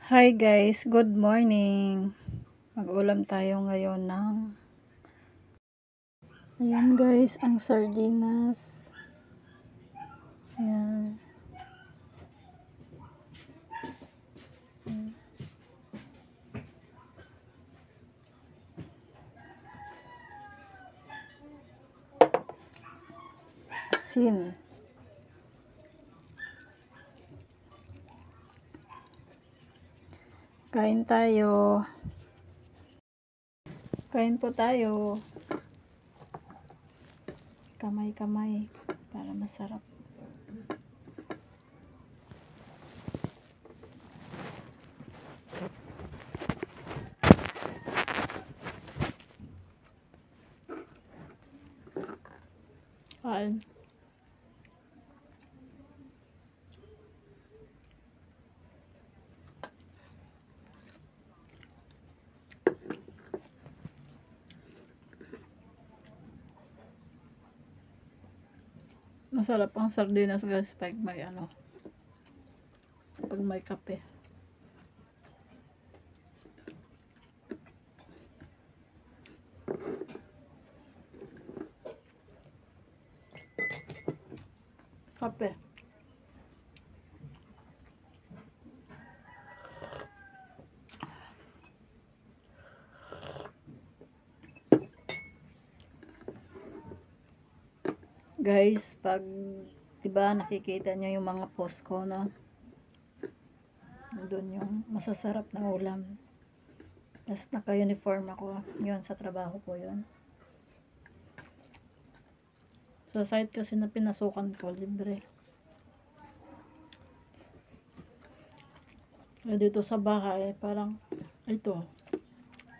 Hi guys, good morning. Mag-ulam tayo ngayon ng ayan guys, ang sardinas. Ayan. Asin. Kain tayo. Kain po tayo. Kamay-kamay para masarap. Kain. Masarap ang sardinas guys pag may pag may kape. Kape. Guys, pag diba nakikita nyo yung mga post ko, no? Doon yung masasarap na ulam. Tapos naka-uniform ako. Yun, sa trabaho ko yun. Sa site kasi na pinasukan ko, libre. Dito sa bahay, parang ito,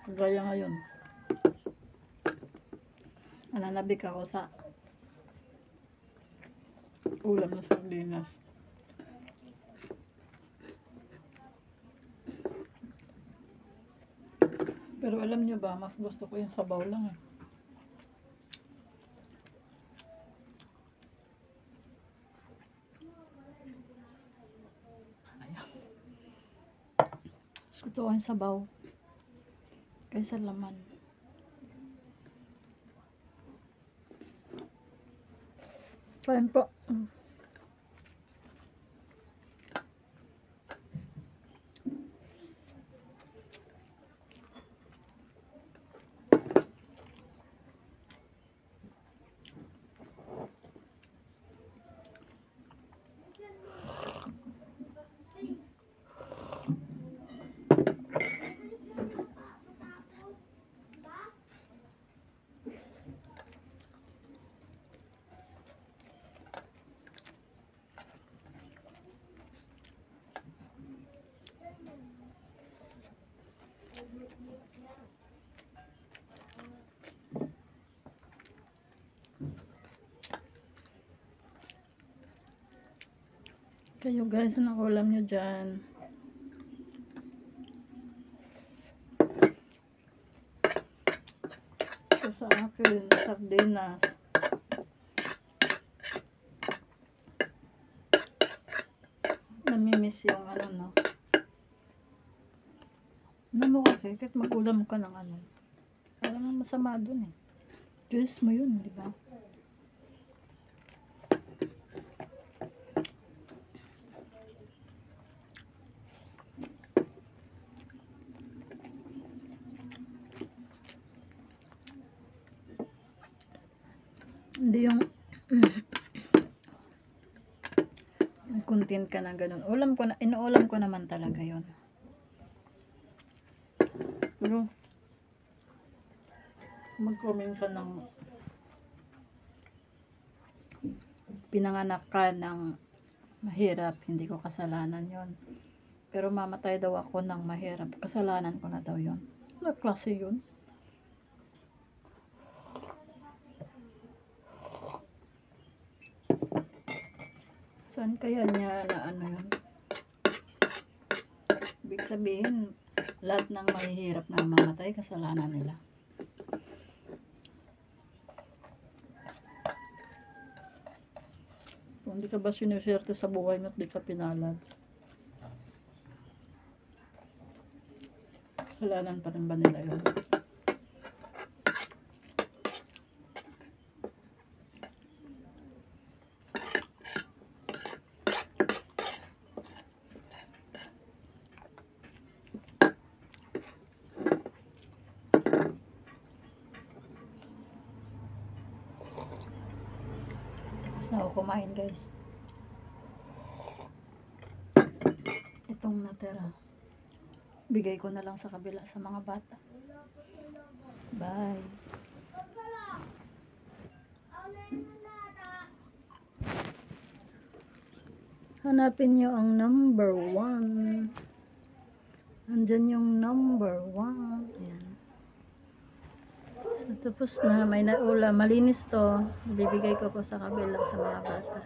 kagaya ngayon. Nananabik ako sa ulam ng sardinas. Pero alam nyo ba, mas gusto ko yung sabaw lang eh. Ayan. Mas gusto ko yung sabaw kaysa laman. Kain po. Kayo guys, anong ulam nyo dyan? Ito sa akin, sardinas. Namimiss yung no. Ano mo kasi, kahit mag-ulam ka ng parang masama dun eh. Diyos mo yun, di ba? Hindi yung content ka na ganun. Inuulam ko naman talaga yon. Pero mag-comment ka ng pinanganak ka ng mahirap, hindi ko kasalanan yon. Pero mamatay daw ako ng mahirap, kasalanan ko na daw yon. Ano klase yun? Saan kaya niya na yun? Ibig sabihin, lahat ng mahihirap na mamatay, kasalanan nila. Kung di ka ba sinuswerte sa buhay mo at di ka pinalad, Kasalanan pa rin ba nila yun? Tapos na ako kumain, guys. Itong natira, bigay ko na lang sa kabila sa mga bata. Bye. Hanapin nyo ang number 1. Andyan yung number 1. Ayan. So, tapos na. May naula. Malinis to. Bibigay ko po sa kabila sa mga bata.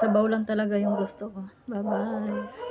Sabaw lang talaga yung gusto ko. Bye-bye.